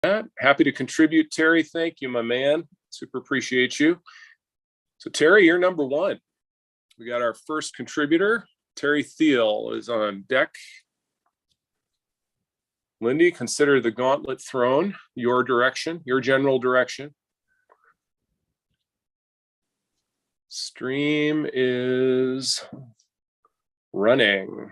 Happy to contribute, Terry. Thank you, my man. Super appreciate you. So, Terry, you're number one. We got our first contributor. Terry Thiel is on deck. Lindy, consider the gauntlet thrown. Your direction, your general direction. Stream is running.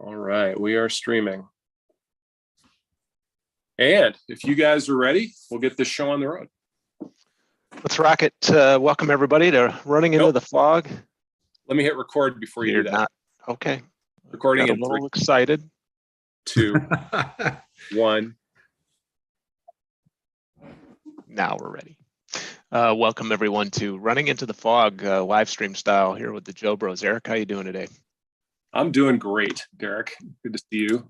All right, we are streaming. And if you guys are ready, we'll get this show on the road. Let's rock it. Welcome everybody to Running Into the Fog. Let me hit record before you do that. Not, okay. Recording Got a little excited. 2, 1. Now we're ready. Welcome everyone to Running Into the Fog, live stream style here with the Joe Bros. Eric, how you doing today? I'm doing great, Derek. Good to see you.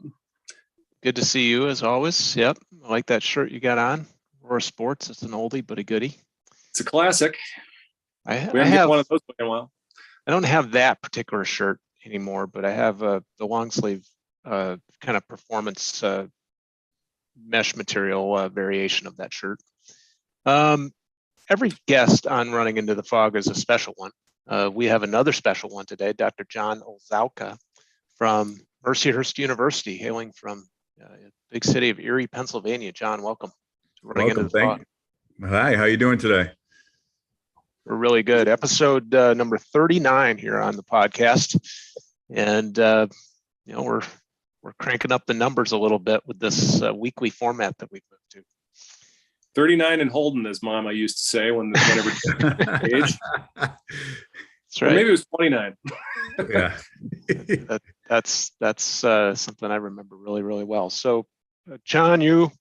Good to see you as always. Yep, I like that shirt you got on. Aurora Sports. It's an oldie but a goodie. It's a classic. We haven't had one of those in a while. I don't have that particular shirt anymore, but I have the long sleeve kind of performance mesh material variation of that shirt. Every guest on Running Into the Fog is a special one. We have another special one today, Dr. John Olszauka from Mercyhurst University, hailing from the big city of Erie, Pennsylvania. John, welcome to Running Into the Fog. Hi, how you doing today? We're really good. Episode number 39 here on the podcast, and we're cranking up the numbers a little bit with this weekly format that we've moved to. 39 and Holden, as Mama used to say whenever age. That's right. Or maybe it was 29. Yeah. That's something I remember really, really well. So, John, you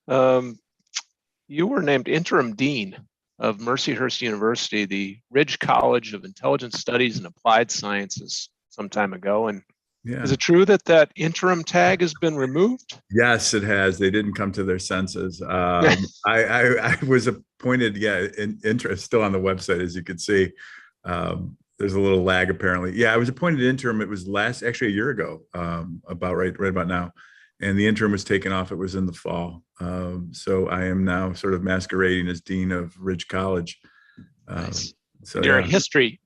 were named Interim Dean of Mercyhurst University, the Ridge College of Intelligence Studies and Applied Sciences, some time ago. And is it true that interim tag has been removed? Yes, it has. They didn't come to their senses. I was appointed, still on the website, as you can see. There's a little lag apparently. Yeah, I was appointed interim. It was actually a year ago, about right about now. And the interim was taken off. It was in the fall. So I am now sort of masquerading as Dean of Ridge College. Nice. So you're a history.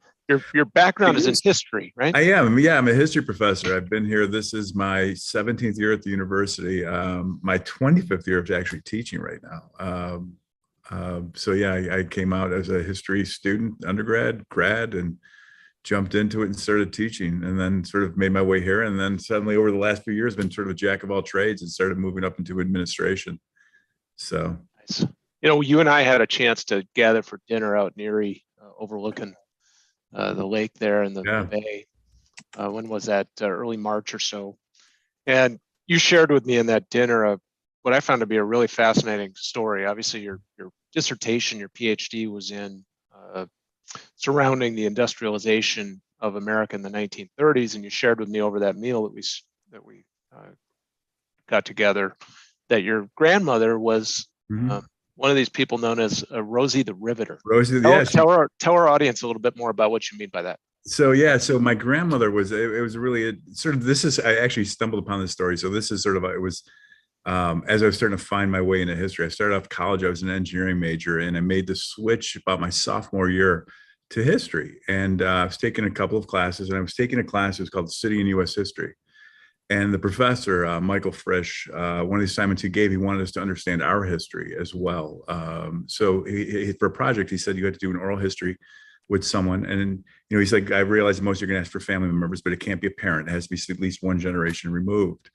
Your background is in history, right? I am. Yeah, I'm a history professor. I've been here. This is my 17th year at the university. My 25th year of actually teaching right now. I came out as a history student, undergrad, grad, and jumped into it and started teaching, and then sort of made my way here. And then suddenly over the last few years, been sort of a jack of all trades and started moving up into administration. So, nice. You and I had a chance to gather for dinner out in Erie, overlooking the lake there and the bay. When was that? Early March or so. And you shared with me in that dinner what I found to be a really fascinating story. Obviously, your dissertation, your PhD, was in surrounding the industrialization of America in the 1930s, and you shared with me over that meal that we got together that your grandmother was one of these people known as Rosie the Riveter. Tell our audience a little bit more about what you mean by that. So my grandmother was, it was really I actually stumbled upon this story. So this is sort of, it was, as I was starting to find my way into history. I started off college, I was an engineering major, and I made the switch about my sophomore year to history. And I was taking a couple of classes, and I was taking a class, it was called City and U.S. History. And the professor, Michael Frisch, one of the assignments he gave, he wanted us to understand our history as well. So he, for a project, he said, you had to do an oral history with someone. And, he's like, I realize most are going to ask for family members, but it can't be a parent. It has to be at least one generation removed.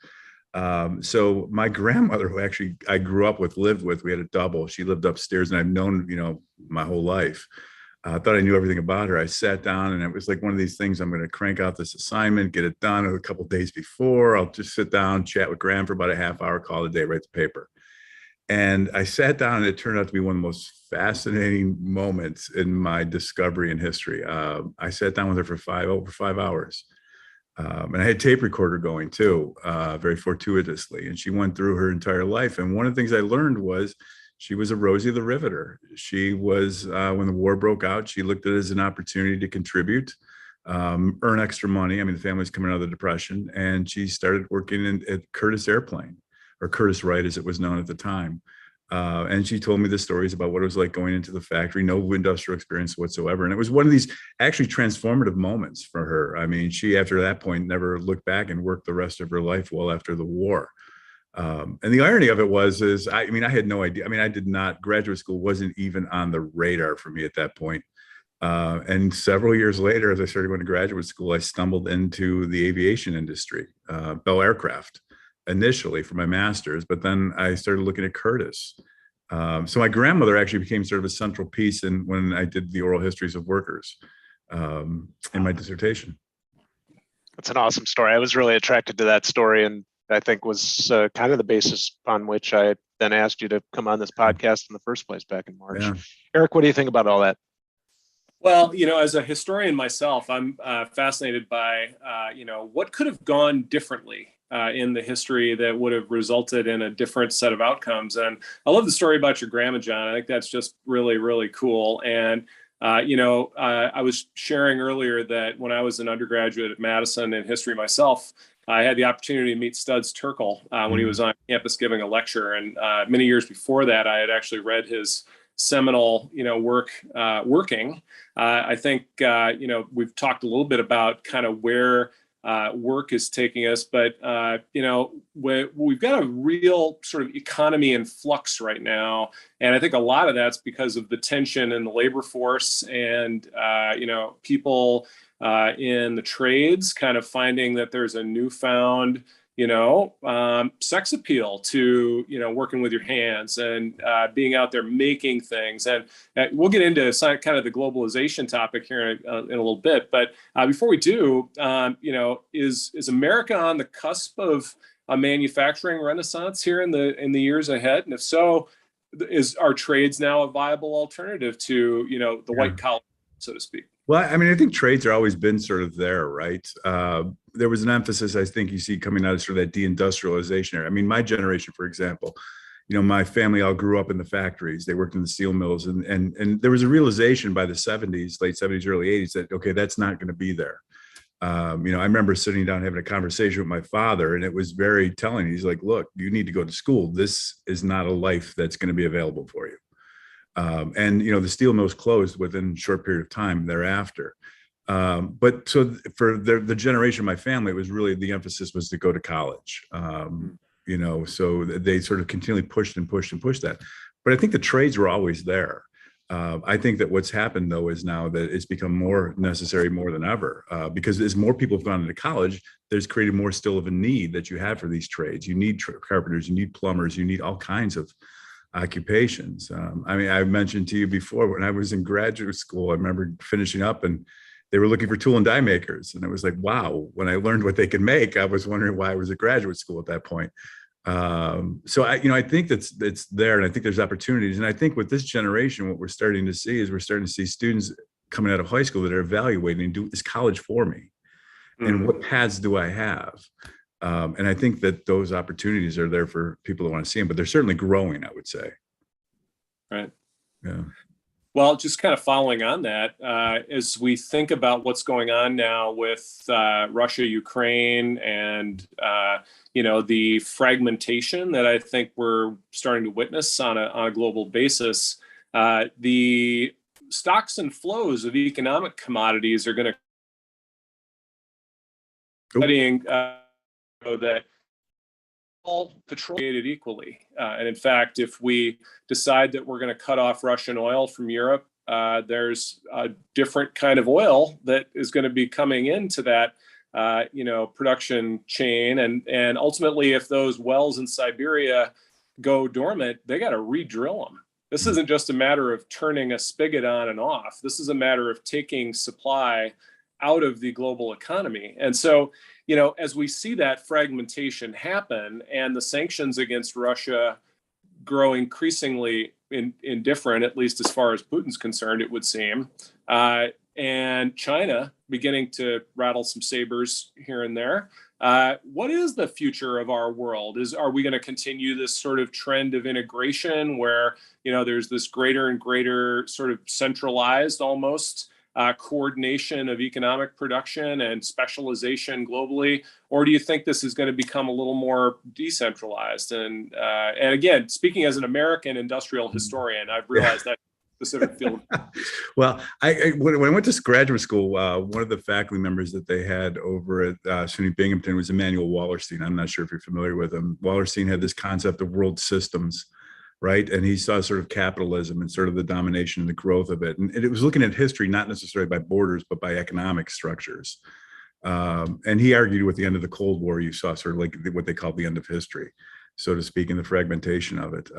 So my grandmother, who actually I grew up with, lived with, we had a double. She lived upstairs, and I've known, my whole life. I thought I knew everything about her. I sat down, and it was like one of these things. I'm going to crank out this assignment, get it done a couple of days before. I'll just sit down, chat with Graham for about a half hour, call it a day, write the paper. And I sat down, and it turned out to be one of the most fascinating moments in my discovery in history. I sat down with her for over 5 hours. And I had a tape recorder going too, very fortuitously. And she went through her entire life. And one of the things I learned was she was a Rosie the Riveter. She was, when the war broke out, she looked at it as an opportunity to contribute earn extra money. I mean, the family's coming out of the Depression, and she started working at Curtiss Airplane, or Curtiss Wright as it was known at the time. And she told me the stories about what it was like going into the factory, no industrial experience whatsoever. And it was one of these actually transformative moments for her. I mean, she, after that point, never looked back and worked the rest of her life well after the war. And the irony of it I mean, I had no idea. I mean, I did not, graduate school wasn't even on the radar for me at that point. And several years later, as I started going to graduate school, I stumbled into the aviation industry, Bell Aircraft, initially for my master's, but then I started looking at Curtiss. So my grandmother actually became sort of a central piece in when I did the oral histories of workers in my dissertation. That's an awesome story. I was really attracted to that story, and I think was kind of the basis on which I then asked you to come on this podcast in the first place back in March. Yeah. Eric, what do you think about all that? Well, as a historian myself, I'm fascinated by, what could have gone differently in the history that would have resulted in a different set of outcomes. And I love the story about your grandma, John. I think that's just really, really cool. And, I was sharing earlier that when I was an undergraduate at Madison in history myself, I had the opportunity to meet Studs Terkel when he was on campus giving a lecture. And many years before that, I had actually read his seminal, work, Working. I think, we've talked a little bit about kind of where work is taking us, but, we've got a real sort of economy in flux right now. And I think a lot of that's because of the tension in the labor force and, people in the trades kind of finding that there's a newfound, sex appeal to, working with your hands and being out there making things. And we'll get into kind of the globalization topic here in a little bit. But before we do, is America on the cusp of a manufacturing renaissance here in the years ahead? And if so, is our trades now a viable alternative to, the white collar, so to speak? Well, I mean, I think trades are always been sort of there, right? There was an emphasis, I think, you see coming out of sort of that deindustrialization era. I mean, my generation, for example, my family all grew up in the factories. They worked in the steel mills, and there was a realization by the 70s, late 70s, early 80s, that okay, that's not going to be there. I remember sitting down having a conversation with my father, and it was very telling. He's like, "Look, you need to go to school. This is not a life that's going to be available for you." And the steel mills closed within a short period of time thereafter. But so for the generation of my family, it was really the emphasis was to go to college. So they sort of continually pushed and pushed and pushed that. But I think the trades were always there. I think that what's happened, though, is now that it's become more necessary more than ever, because as more people have gone into college, there's created more still of a need that you have for these trades. You need carpenters, you need plumbers, you need all kinds of occupations. I mean, I mentioned to you before, when I was in graduate school, I remember finishing up and they were looking for tool and die makers. And it was like, wow, when I learned what they could make, I was wondering why I was at graduate school at that point. So I think it's there, and I think there's opportunities. And I think with this generation, what we're starting to see students coming out of high school that are evaluating, is college for me? And what paths do I have? And I think that those opportunities are there for people that want to see them, but they're certainly growing, I would say. Right. Yeah. Well, just kind of following on that, as we think about what's going on now with Russia, Ukraine, and the fragmentation that I think we're starting to witness on a global basis, the stocks and flows of economic commodities are going to studying that all petroleum created equally. And in fact, if we decide that we're going to cut off Russian oil from Europe, there's a different kind of oil that is going to be coming into that, production chain. And ultimately, if those wells in Siberia go dormant, they got to re-drill them. This isn't just a matter of turning a spigot on and off. This is a matter of taking supply out of the global economy. And so, as we see that fragmentation happen and the sanctions against Russia grow increasingly indifferent, at least as far as Putin's concerned, it would seem, and China beginning to rattle some sabers here and there, what is the future of our world? Are we going to continue this sort of trend of integration where, there's this greater and greater sort of centralized almost coordination of economic production and specialization globally? Or do you think this is going to become a little more decentralized? And again, speaking as an American industrial historian, I've realized that specific field. Well, when I went to graduate school, one of the faculty members that they had over at SUNY Binghamton was Emanuel Wallerstein. I'm not sure if you're familiar with him. Wallerstein had this concept of world systems, right? And he saw sort of capitalism and sort of the domination and the growth of it. And it was looking at history, not necessarily by borders, but by economic structures. And he argued with the end of the Cold War, you saw sort of like what they called the end of history, so to speak, in the fragmentation of it.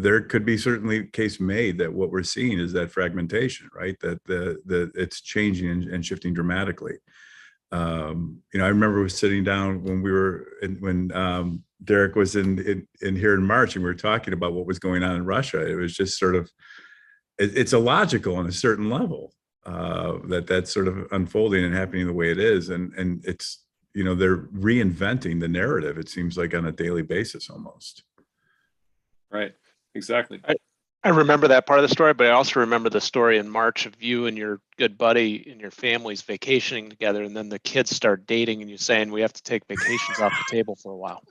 There could be certainly a case made that what we're seeing is that fragmentation, right? That it's changing and shifting dramatically. I remember was sitting down when Derek was in here in March, and we were talking about what was going on in Russia. It was just sort of, it's illogical on a certain level that's sort of unfolding and happening the way it is, and it's. They're reinventing the narrative, it seems like, on a daily basis almost. Right, exactly. I remember that part of the story, but I also remember the story in March of you and your good buddy and your families vacationing together, and then the kids start dating and you saying we have to take vacations off the table for a while.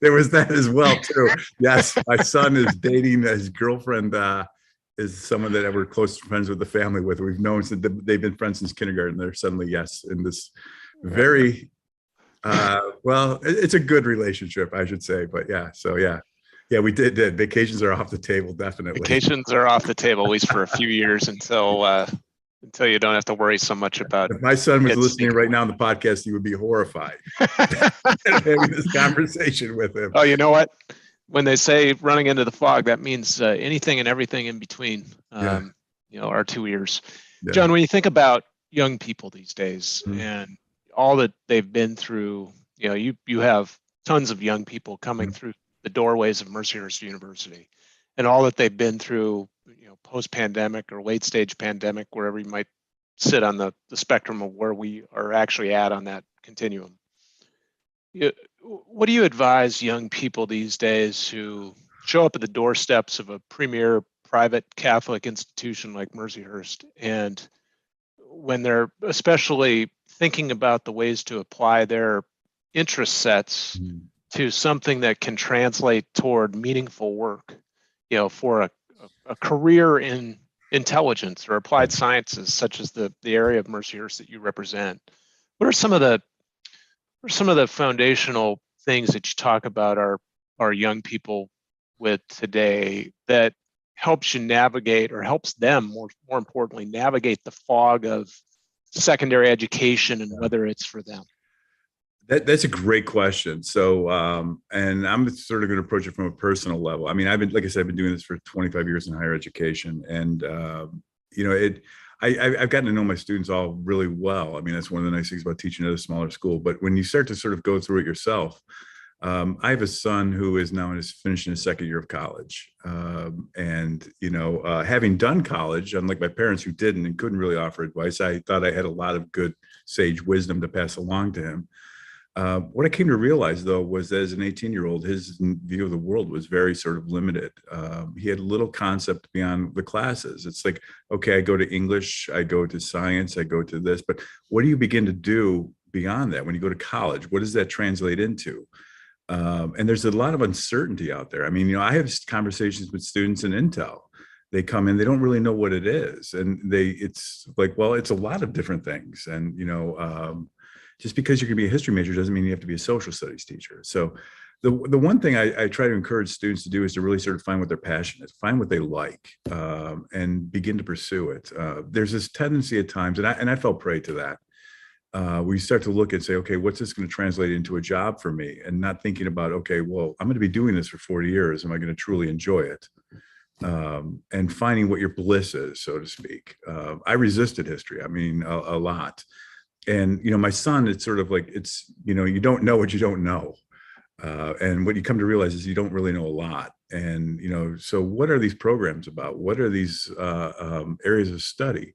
There was that as well, too. Yes, my son is dating his girlfriend, is someone that we're close friends with the family with. We've known since they've been friends since kindergarten. They're suddenly, yes, in this very well, it's a good relationship, I should say, but yeah, we did vacations are off the table, definitely. Vacations are off the table, at least for a few years, until you don't have to worry so much about. If my son was listening right now on the podcast, he would be horrified having this conversation with him. Oh, you know what, when they say running into the fog, that means anything and everything in between. Our 2 ears. John, when you think about young people these days and all that they've been through, you have tons of young people coming through the doorways of Mercyhurst University, and all that they've been through, post-pandemic or late-stage pandemic, wherever you might sit on the spectrum of where we are actually at on that continuum. What do you advise young people these days who show up at the doorsteps of a premier private Catholic institution like Mercyhurst, and when they're especially thinking about the ways to apply their interest sets to something that can translate toward meaningful work, for a career in intelligence or applied sciences, such as the area of Mercyhurst that you represent? What are some of the foundational things that you talk about our young people with today that helps you navigate, or helps them more importantly navigate the fog of secondary education and whether it's for them? That's a great question. So, and I'm sort of going to approach it from a personal level. I mean, like I said, I've been doing this for 25 years in higher education, and I've gotten to know my students all really well. I mean, that's one of the nice things about teaching at a smaller school. But when you start to sort of go through it yourself, I have a son who is now finishing his second year of college, and having done college, unlike my parents who didn't and couldn't really offer advice, I thought I had a lot of good sage wisdom to pass along to him. What I came to realize, though, was that as an 18-year-old, his view of the world was very sort of limited. He had little concept beyond the classes. It's like, okay, I go to English, I go to science, I go to this, but what do you begin to do beyond that when you go to college? What does that translate into? And there's a lot of uncertainty out there. I mean, I have conversations with students in Intel. They come in, they don't really know what it is. And it's like, well, it's a lot of different things. And, just because you can be a history major doesn't mean you have to be a social studies teacher. So the one thing I try to encourage students to do is to really sort of find what their passion is, find what they like, and begin to pursue it. There's this tendency at times, and I fell prey to that. We start to look and say, okay, what's this going to translate into a job for me? And not thinking about, okay, well, I'm going to be doing this for 40 years. Am I going to truly enjoy it? And finding what your bliss is, so to speak. I resisted history. I mean, a lot. And, my son, it's sort of like, it's, you don't know what you don't know. And what you come to realize is you don't really know a lot. And, so what are these programs about? What are these areas of study?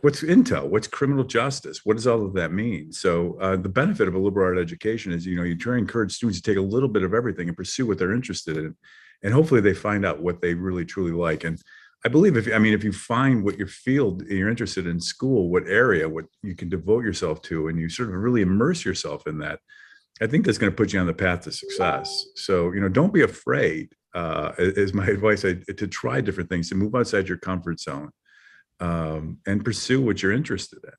What's Intel? What's criminal justice? What does all of that mean? So the benefit of a liberal art education is, you try to encourage students to take a little bit of everything and pursue what they're interested in. And hopefully they find out what they really, truly like. And I believe if you find what your field you're interested in school, what area, what you can devote yourself to, and you sort of really immerse yourself in that, I think that's going to put you on the path to success. So, don't be afraid, is my advice, to try different things, to move outside your comfort zone, and pursue what you're interested in.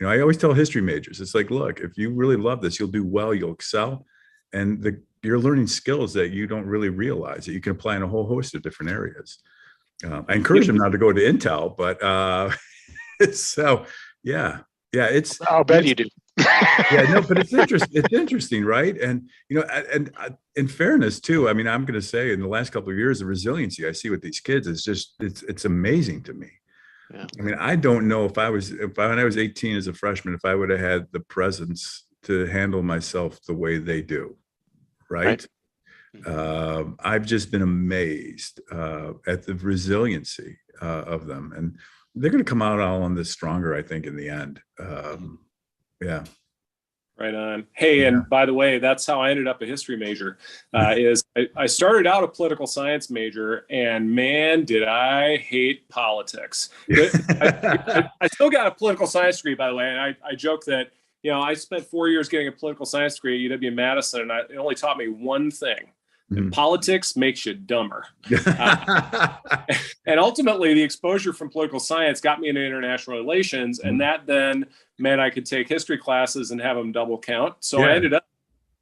I always tell history majors, it's like, look, if you really love this, you'll do well, you'll excel, and you're learning skills that you don't really realize that you can apply in a whole host of different areas. I encourage them not to go to Intel, but so yeah, I'll bet you do. Yeah, no, but it's interesting, right? And and in fairness too, I'm going to say in the last couple of years, the resiliency I see with these kids is just it's amazing to me. Yeah. I don't know if when I was 18 as a freshman, if I would have had the presence to handle myself the way they do, right? I've just been amazed at the resiliency of them, and they're going to come out all on this stronger, I think, in the end. Yeah. Right on. Hey, and by the way, that's how I ended up a history major. I started out a political science major, and man, did I hate politics. I still got a political science degree, by the way, and I joke that I spent 4 years getting a political science degree at UW-Madison, and it only taught me one thing. And politics makes you dumber. And ultimately, the exposure from political science got me into international relations, and that then meant I could take history classes and have them double count. So I ended up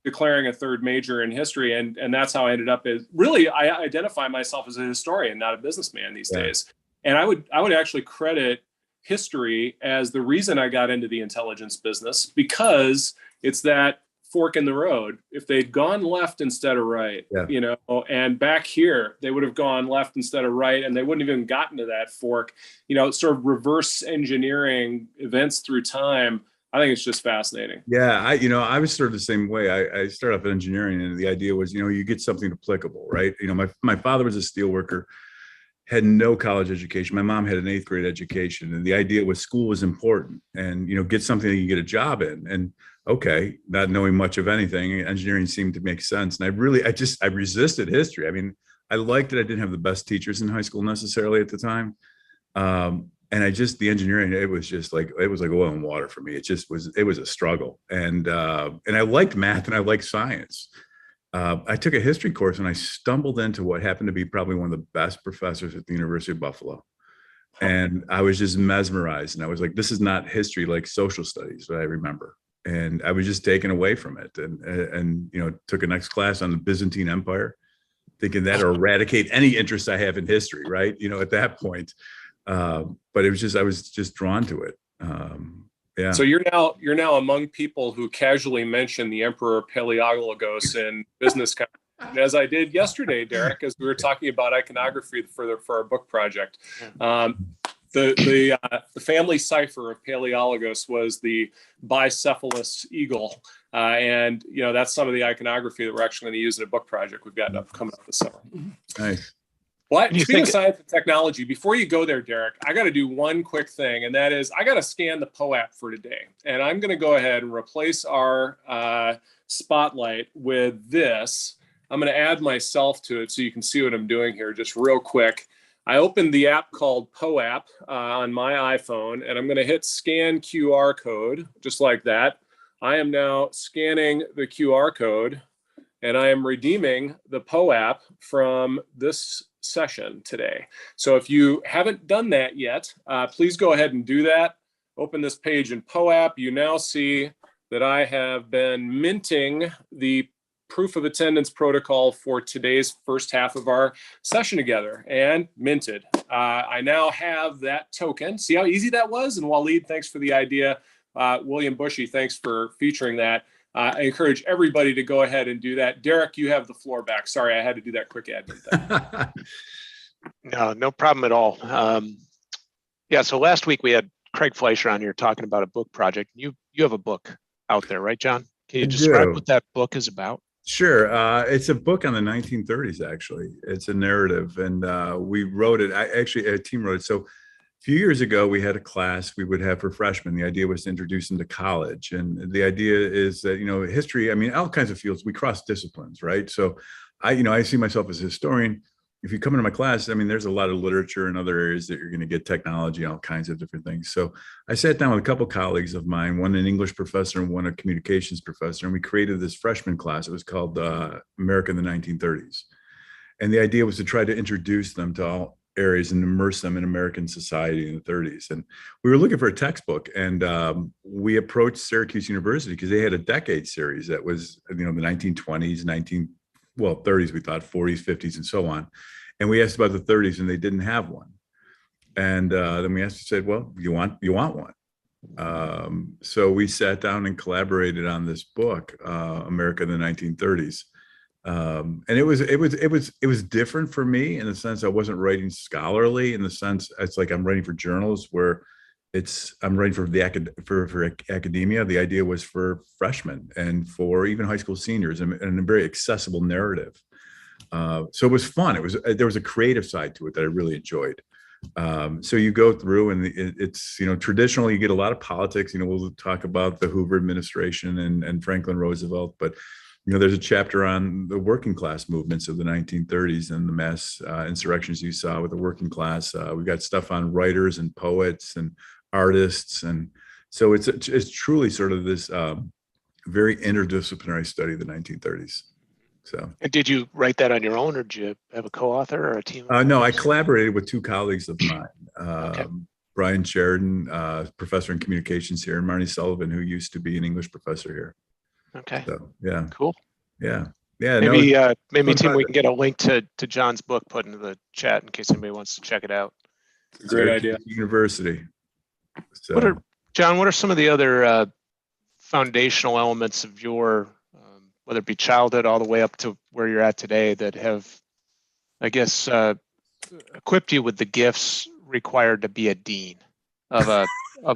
declaring a third major in history, and that's how I ended up as really I identify myself as a historian, not a businessman these days. And I would actually credit history as the reason I got into the intelligence business, because it's that fork in the road. If they'd gone left instead of right, and back here they would have gone left instead of right, and they wouldn't have even gotten to that fork. Sort of reverse engineering events through time. I think it's just fascinating. Yeah, I was sort of the same way. I started off in engineering, and the idea was, you get something applicable, right? My father was a steel worker, had no college education. My mom had an 8th grade education, and the idea was school was important, and get something that you can get a job in. And okay, not knowing much of anything, engineering seemed to make sense. And I resisted history. I liked that I didn't have the best teachers in high school necessarily at the time. And the engineering, it was like oil and water for me. It was a struggle. And I liked math and I liked science. I took a history course, and I stumbled into what happened to be probably one of the best professors at the University of Buffalo. And I was just mesmerized. And I was like, this is not history like social studies that I remember. And I was just taken away from it, and took a next class on the Byzantine Empire, thinking that'll eradicate any interest I have in history, right? At that point. But it was I was just drawn to it. Yeah. So you're now among people who casually mention the Emperor Paleologos in business conversation, as I did yesterday, Derek, as we were talking about iconography for our book project. The family cipher of Paleologos was the bicephalous eagle, and that's some of the iconography that we're actually going to use in a book project we've got coming up this summer. Nice. Well, speaking of science and technology, before you go there, Derek, I got to do one quick thing, and that is I got to scan the POAP for today, and I'm going to go ahead and replace our spotlight with this. I'm going to add myself to it so you can see what I'm doing here just real quick. I opened the app called POAP on my iPhone, and I'm going to hit scan QR code, just like that. I am now scanning the QR code, and I am redeeming the POAP from this session today. So if you haven't done that yet, please go ahead and do that. Open this page in POAP. You now see that I have been minting the proof of attendance protocol for today's first half of our session together, and minted. I now have that token. See how easy that was? And Waleed, thanks for the idea. William Bushy, thanks for featuring that. I encourage everybody to go ahead and do that. Derek, you have the floor back. Sorry, I had to do that quick admin thing. No problem at all. So last week we had Craig Fleischer on here talking about a book project. You have a book out there, right, John? Can you describe what that book is about? Sure. It's a book on the 1930s, actually. It's a narrative, and we wrote it. A team wrote it. So a few years ago, we had a class we would have for freshmen. The idea was to introduce them to college. And the idea is that, history, all kinds of fields, we cross disciplines, right? So I see myself as a historian. if you come into my class, I mean, there's a lot of literature in other areas that you're going to get technology, all kinds of different things. So I sat down with a couple of colleagues of mine, one an English professor and one a communications professor, and we created this freshman class. It was called America in the 1930s. And the idea was to try to introduce them to all areas and immerse them in American society in the 30s. And we were looking for a textbook, and we approached Syracuse University because they had a decade series that was, the 1920s, 30s, we thought 40s, 50s, and so on. And we asked about the 30s, and they didn't have one. And then we said, well, you want one? So we sat down and collaborated on this book, America in the 1930s. And it was different for me in the sense I wasn't writing scholarly, in the sense it's like I'm writing for journals where I'm writing for academia. The idea was for freshmen and for even high school seniors, and a very accessible narrative. So it was fun. There was a creative side to it that I really enjoyed. So you go through, and it's, traditionally you get a lot of politics. We'll talk about the Hoover administration and Franklin Roosevelt, but there's a chapter on the working class movements of the 1930s and the mass insurrections you saw with the working class. We've got stuff on writers and poets and artists, and so it's truly sort of this very interdisciplinary study of the 1930s. So, and did you write that on your own, or did you have a co-author or a team? No, I collaborated with two colleagues of mine, Okay. Brian Sheridan, professor in communications here, and Marnie Sullivan, who used to be an English professor here. Okay. So, yeah. Cool. Yeah. Maybe team, we can get a link to John's book put into the chat in case anybody wants to check it out. Great idea. University. So, John, what are some of the other foundational elements of your, whether it be childhood all the way up to where you're at today, that have, I guess, equipped you with the gifts required to be a dean of a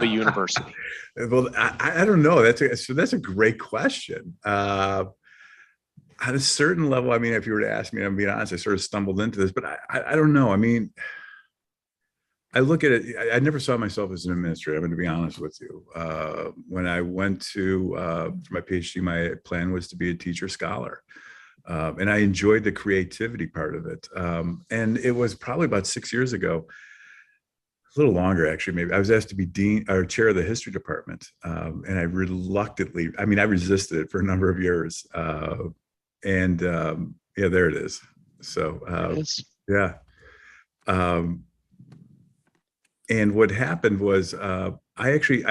university? Well, I don't know. That's a great question. At a certain level, I mean, if you were to ask me, I'm being honest, I sort of stumbled into this, but I don't know. I mean, I look at it, I never saw myself as an administrator. I'm going to be honest with you. When I went for my PhD, my plan was to be a teacher scholar. And I enjoyed the creativity part of it. And it was probably about 6 years ago, a little longer actually, maybe, I was asked to be dean or chair of the history department. And I resisted it for a number of years. Yeah, there it is. So, yeah. And what happened was I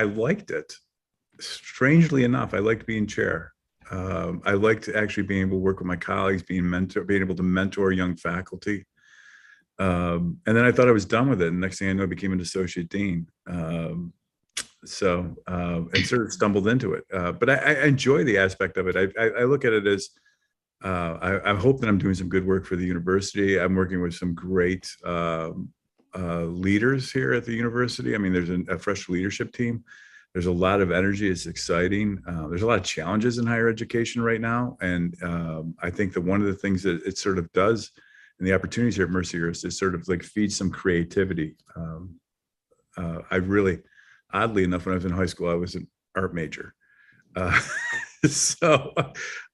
liked it. Strangely enough, I liked being chair. I liked actually being able to work with my colleagues, being able to mentor young faculty. And then I thought I was done with it. And next thing I know, I became an associate dean. And sort of stumbled into it. But I enjoy the aspect of it. I look at it as, I hope that I'm doing some good work for the university. I'm working with some great leaders here at the university. I mean, there's a fresh leadership team. There's a lot of energy. It's exciting. There's a lot of challenges in higher education right now. And I think that one of the things that it sort of does, and the opportunities here at Mercyhurst, is sort of like feed some creativity. I really, oddly enough, when I was in high school, I was an art major. So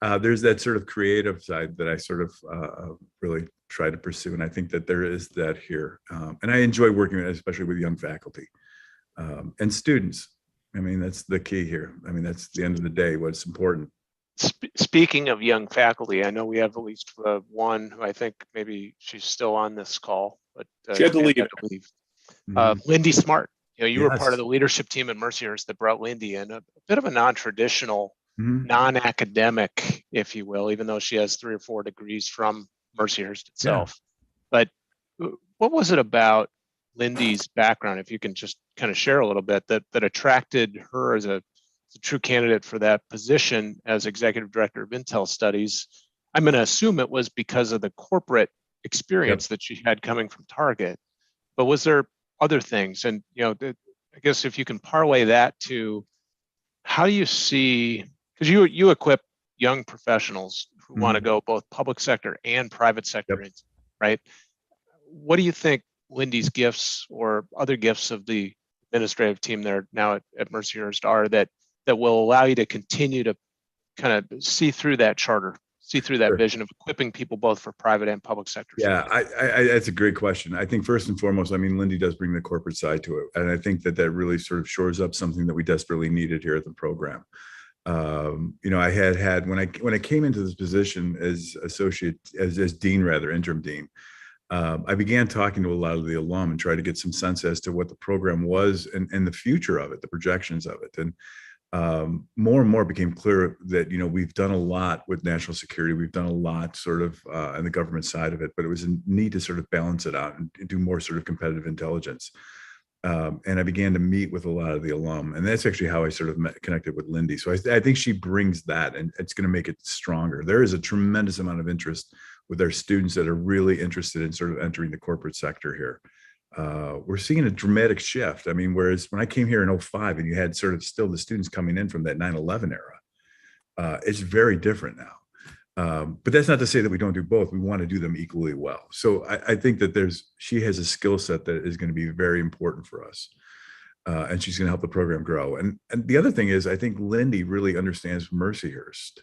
there's that sort of creative side that I sort of really try to pursue. And I think that there is that here. And I enjoy working especially with young faculty and students. I mean, that's the key here. I mean, that's the end of the day, what's important. Speaking of young faculty, I know we have at least one who I think maybe she's still on this call, but she had to leave. Lindy Smart. You were part of the leadership team at Mercyhurst that brought Lindy in, a bit of a non-traditional, non-academic, if you will, even though she has 3 or 4 degrees from Mercyhurst itself. But what was it about Lindy's background, if you can just kind of share a little bit, that attracted her as a true candidate for that position as executive director of Intel Studies? I'm going to assume it was because of the corporate experience that she had coming from Target, but was there other things? And I guess if you can parlay that to, how do you see, because you equip young professionals who want to go both public sector and private sector, right? What do you think Lindy's gifts or other gifts of the administrative team there now at Mercyhurst are that will allow you to continue to kind of see through that charter see through that Sure. vision of equipping people both for private and public sector. Yeah, that's a great question. I think first and foremost, I mean, Lindy does bring the corporate side to it. And I think that really sort of shores up something that we desperately needed here at the program. I had when I came into this position as dean, rather, interim dean, I began talking to a lot of the alum and tried to get some sense as to what the program was and the future of it, the projections of it. And more and more became clear that, we've done a lot with national security. We've done a lot sort of on the government side of it, but it was a need to sort of balance it out and do more sort of competitive intelligence. And I began to meet with a lot of the alum, and that's actually how I sort of connected with Lindy. So I think she brings that, and it's going to make it stronger. There is a tremendous amount of interest with our students that are really interested in sort of entering the corporate sector here. We're seeing a dramatic shift. I mean, whereas when I came here in 2005 and you had sort of still the students coming in from that 9/11 era, it's very different now. But that's not to say that we don't do both. We want to do them equally well. So I think that she has a skill set that is going to be very important for us. And she's going to help the program grow. And the other thing is, I think Lindy really understands Mercyhurst,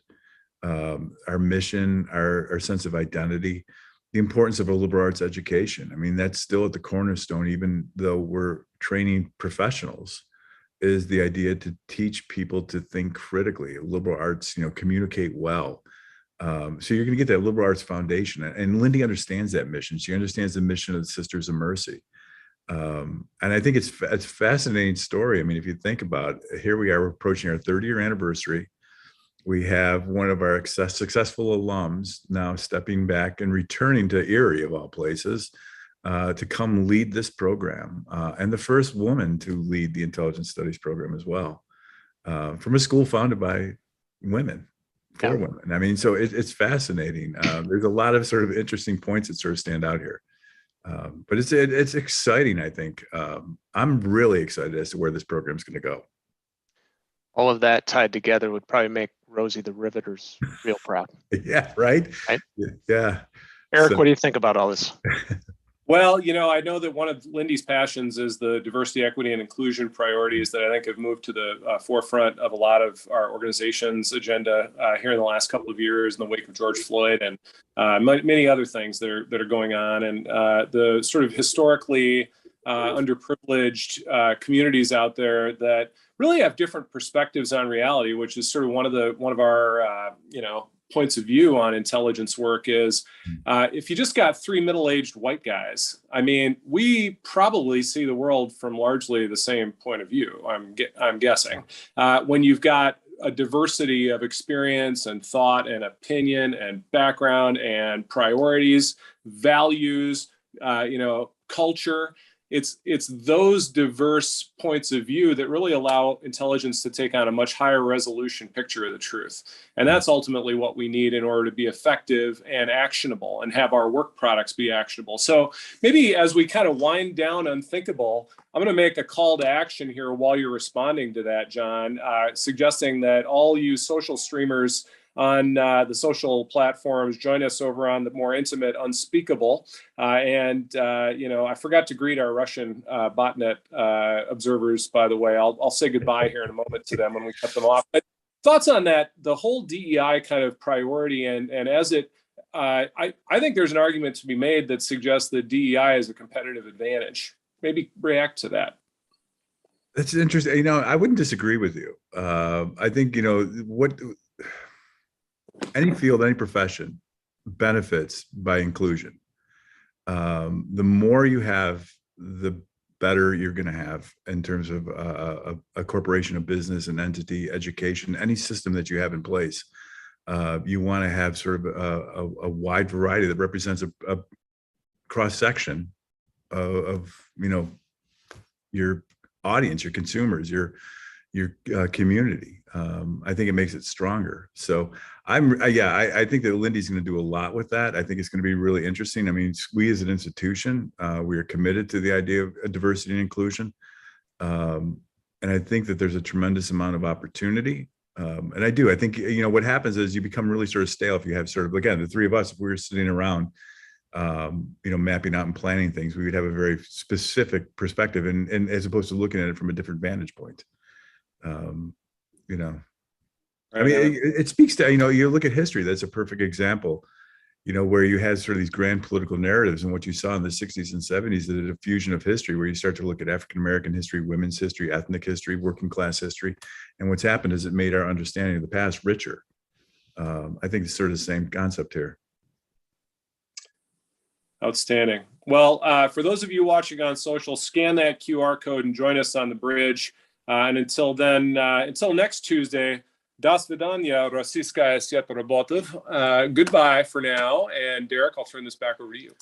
our mission, our sense of identity, the importance of a liberal arts education. I mean, that's still at the cornerstone, even though we're training professionals, is the idea to teach people to think critically. Liberal arts, communicate well. So you're going to get that liberal arts foundation. And Lindy understands that mission. She understands the mission of the Sisters of Mercy. And I think it's a fascinating story. I mean, if you think about it, here we are approaching our 30-year anniversary. We have one of our successful alums now stepping back and returning to Erie, of all places, to come lead this program. And the first woman to lead the intelligence studies program as well, from a school founded by women, for women. I mean, so it's fascinating. There's a lot of sort of interesting points that sort of stand out here. But it's exciting, I think. I'm really excited as to where this program is going to go. All of that tied together would probably make Rosie the Riveters real proud. Yeah, right? Yeah. Eric, what do you think about all this? Well, I know that one of Lindy's passions is the diversity, equity, and inclusion priorities that I think have moved to the forefront of a lot of our organization's agenda here in the last couple of years in the wake of George Floyd and many other things that are going on. And the sort of historically underprivileged communities out there that really have different perspectives on reality, which is sort of one of our points of view on intelligence work is if you just got three middle-aged white guys, I mean, we probably see the world from largely the same point of view, I'm guessing. When you've got a diversity of experience and thought and opinion and background and priorities, values, culture, it's those diverse points of view that really allow intelligence to take on a much higher resolution picture of the truth. And that's ultimately what we need in order to be effective and actionable and have our work products be actionable. So maybe as we kind of wind down Unthinkable, I'm going to make a call to action here while you're responding to that, John, suggesting that all you social streamers on the social platforms, join us over on the more intimate Unspeakable. I forgot to greet our Russian botnet observers, by the way. I'll say goodbye here in a moment to them when we cut them off. But thoughts on that, the whole DEI kind of priority, and as it, I think there's an argument to be made that suggests that DEI is a competitive advantage. Maybe react to that. That's interesting. I wouldn't disagree with you. I think, any field, any profession benefits by inclusion. The more you have, the better you're going to have in terms of a corporation, a business, an entity, education, any system that you have in place. You want to have sort of a wide variety that represents a cross section of your audience, your consumers, your community. I think it makes it stronger. So I think that Lindy's going to do a lot with that. I think it's going to be really interesting. I mean, we as an institution, we are committed to the idea of diversity and inclusion. And I think that there's a tremendous amount of opportunity. And I think, what happens is you become really sort of stale if you have sort of, again, the three of us, if we were sitting around, mapping out and planning things, we would have a very specific perspective and as opposed to looking at it from a different vantage point. I mean, it speaks to, you look at history, that's a perfect example, where you had sort of these grand political narratives, and what you saw in the 60s and 70s, the diffusion of history, where you start to look at African-American history, women's history, ethnic history, working class history. And what's happened is it made our understanding of the past richer. I think it's sort of the same concept here. Outstanding. Well, for those of you watching on social, scan that QR code and join us on the bridge. And until then, until next Tuesday, До свидания, российская сеть работает. Goodbye for now. And Derek, I'll turn this back over to you.